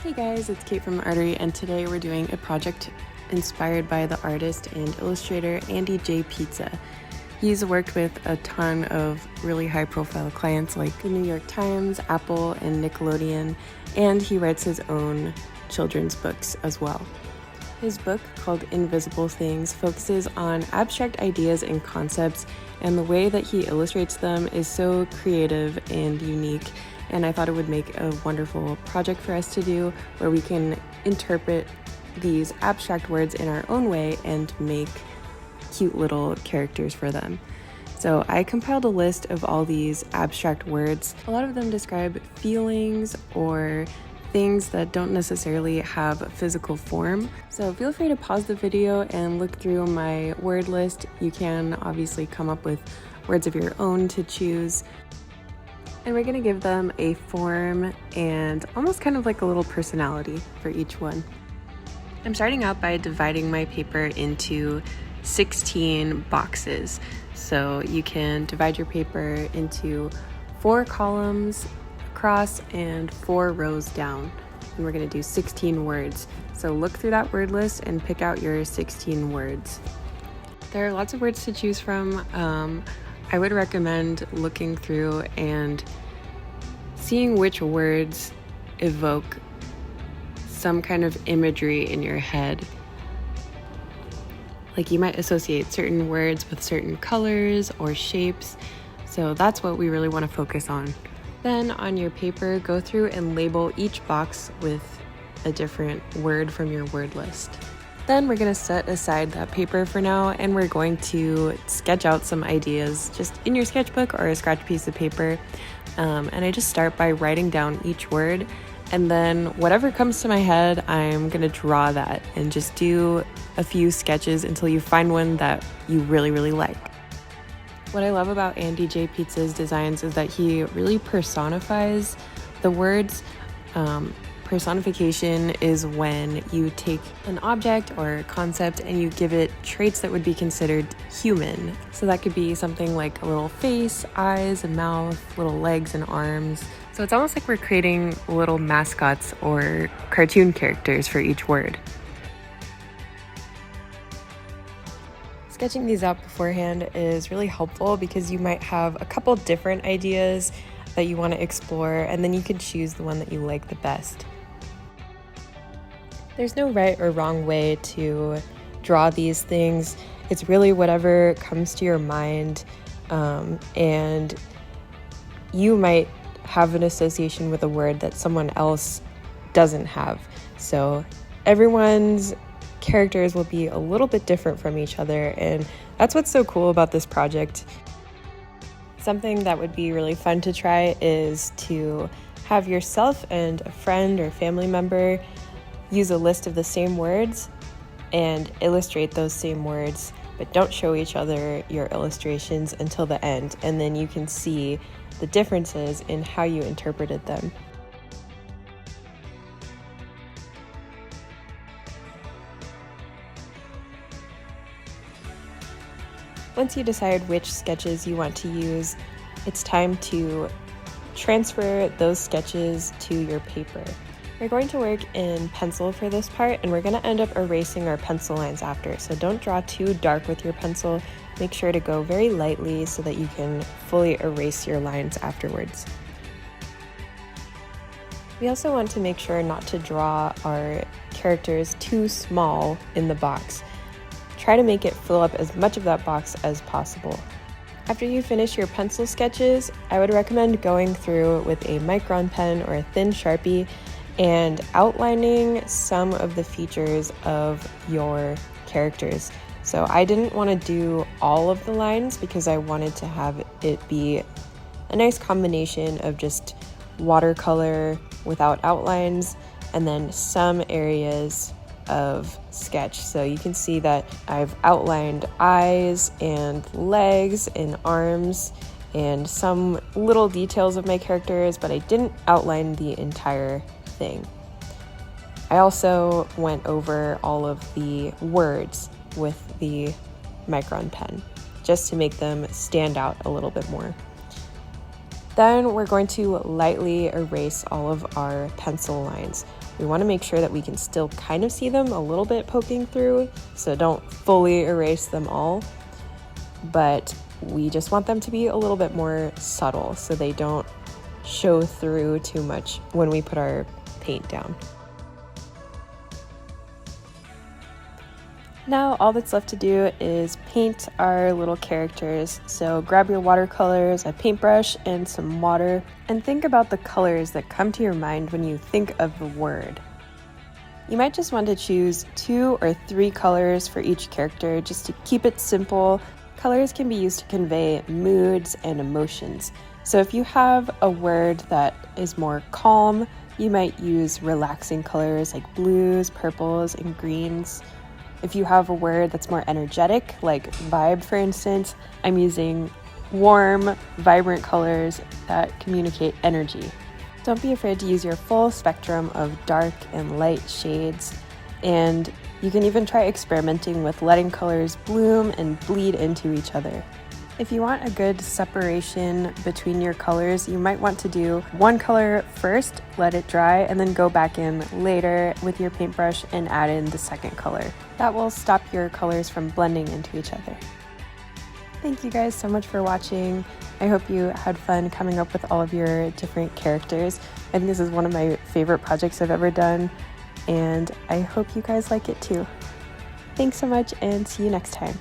Hey guys, it's Kate from Artery, and today we're doing a project inspired by the artist and illustrator Andy J. Pizza. He's worked with a ton of really high-profile clients like the New York Times, Apple, and Nickelodeon, and he writes his own children's books as well. His book, called Invisible Things, focuses on abstract ideas and concepts, and the way that he illustrates them is so creative and unique, and I thought it would make a wonderful project for us to do where we can interpret these abstract words in our own way and make cute little characters for them. So I compiled a list of all these abstract words. A lot of them describe feelings or things that don't necessarily have a physical form. So feel free to pause the video and look through my word list. You can obviously come up with words of your own to choose. And we're gonna give them a form and almost kind of like a little personality for each one. I'm starting out by dividing my paper into 16 boxes. So you can divide your paper into 4 columns across and 4 rows down. And we're gonna do 16 words. So look through that word list and pick out your 16 words. There are lots of words to choose from. I would recommend looking through and seeing which words evoke some kind of imagery in your head. Like you might associate certain words with certain colors or shapes, so that's what we really want to focus on. Then on your paper, go through and label each box with a different word from your word list. Then we're going to set aside that paper for now, and we're going to sketch out some ideas just in your sketchbook or a scratch piece of paper. And I just start by writing down each word, and then whatever comes to my head, I'm going to draw that and just do a few sketches until you find one that you really, really like. What I love about Andy J. Pizza's designs is that he really personifies the words. Personification is when you take an object or concept and you give it traits that would be considered human. So that could be something like a little face, eyes, a mouth, little legs and arms. So it's almost like we're creating little mascots or cartoon characters for each word. Sketching these out beforehand is really helpful because you might have a couple different ideas that you want to explore, and then you can choose the one that you like the best. There's no right or wrong way to draw these things. It's really whatever comes to your mind, and you might have an association with a word that someone else doesn't have. So everyone's characters will be a little bit different from each other, and that's what's so cool about this project. Something that would be really fun to try is to have yourself and a friend or family member use a list of the same words and illustrate those same words, but don't show each other your illustrations until the end, and then you can see the differences in how you interpreted them. Once you decide which sketches you want to use, it's time to transfer those sketches to your paper. We're going to work in pencil for this part, and we're going to end up erasing our pencil lines after, so don't draw too dark with your pencil. Make sure to go very lightly so that you can fully erase your lines afterwards. We also want to make sure not to draw our characters too small in the box. Try to make it fill up as much of that box as possible. After you finish your pencil sketches, I would recommend going through with a Micron pen or a thin Sharpie and outlining some of the features of your characters. So I didn't want to do all of the lines because I wanted to have it be a nice combination of just watercolor without outlines and then some areas of sketch. So you can see that I've outlined eyes and legs and arms and some little details of my characters, but I didn't outline the entire thing. I also went over all of the words with the Micron pen just to make them stand out a little bit more. Then we're going to lightly erase all of our pencil lines. We want to make sure that we can still kind of see them a little bit poking through, so don't fully erase them all, but we just want them to be a little bit more subtle so they don't show through too much when we put our paint down. Now all that's left to do is paint our little characters. So grab your watercolors, a paintbrush, and some water, and think about the colors that come to your mind when you think of the word. You might just want to choose 2 or 3 colors for each character just to keep it simple. Colors can be used to convey moods and emotions. So if you have a word that is more calm, you might use relaxing colors like blues, purples, and greens. If you have a word that's more energetic, like vibe for instance, I'm using warm, vibrant colors that communicate energy. Don't be afraid to use your full spectrum of dark and light shades, and you can even try experimenting with letting colors bloom and bleed into each other. If you want a good separation between your colors, you might want to do one color first, let it dry, and then go back in later with your paintbrush and add in the second color. That will stop your colors from blending into each other. Thank you guys so much for watching. I hope you had fun coming up with all of your different characters. I think this is one of my favorite projects I've ever done, and I hope you guys like it too. Thanks so much, and see you next time.